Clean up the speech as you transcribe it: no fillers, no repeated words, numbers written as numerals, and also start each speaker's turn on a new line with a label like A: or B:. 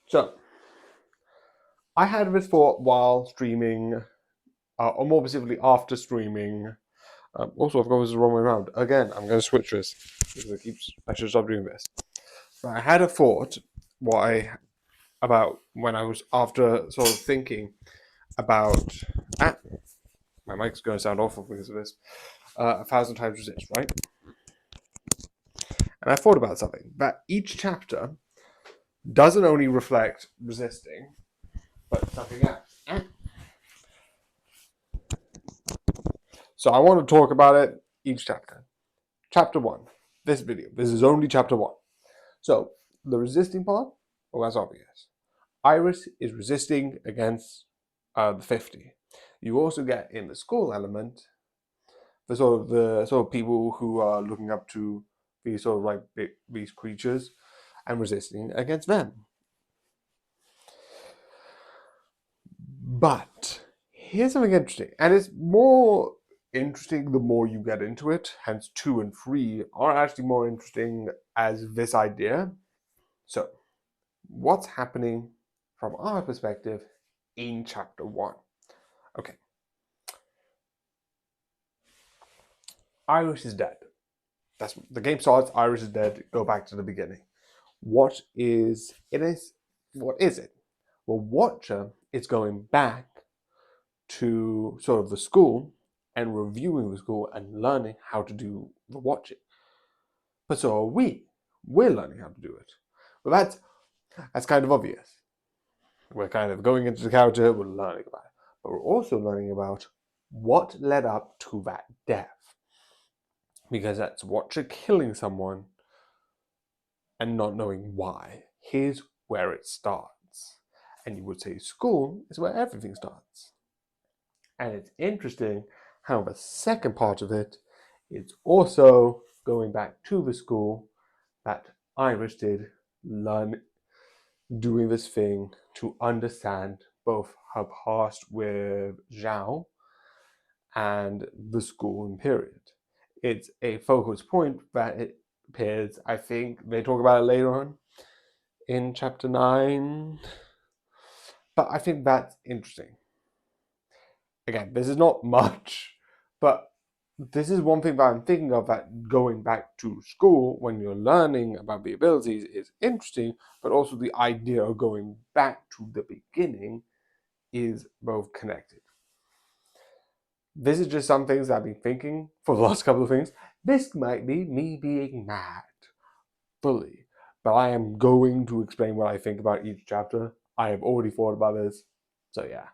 A: So, I had this thought while streaming, or more specifically after streaming. Also, I've got this the wrong way around. Again, I'm going to switch this because I should stop doing this. But I had a thought about when I was after sort of thinking about. Ah, my mic's going to sound awful because of this. 1,000 times resist, right? And I thought about something that each chapter doesn't only reflect resisting, but something else. So I want to talk about it each chapter. Chapter 1. This video. This is only chapter 1. So, the resisting part, well, that's obvious. Iris is resisting against the 50. You also get in the school element the sort of people who are looking up to these sort of like these creatures and resisting against them. But here's something interesting, and it's more interesting the more you get into it. Hence, 2 and 3 are actually more interesting as this idea. So, what's happening from our perspective in chapter 1? Okay. Iris is dead. That's the game starts. Iris is dead. Go back to the beginning. What is it? What is it? Well, Watcher is going back to sort of the school and reviewing the school and learning how to do the watching. But so are we. We're learning how to do it. Well, that's kind of obvious. We're kind of going into the character. We're learning about it, but we're also learning about what led up to that death. Because that's Watcher killing someone and not knowing why. Here's where it starts. And you would say school is where everything starts. And it's interesting how the second part of it is also going back to the school that Iris did, learn doing this thing to understand both her past with Zhao and the school in period. It's a focus point that it appears, I think they talk about it later on in chapter 9. But I think that's interesting. Again, this is not much, but this is one thing that I'm thinking of, that going back to school when you're learning about the abilities is interesting, but also the idea of going back to the beginning is both connected. This is just some things I've been thinking for the last couple of things. This might be me being mad fully, but I am going to explain what I think about each chapter. I have already thought about this, so yeah.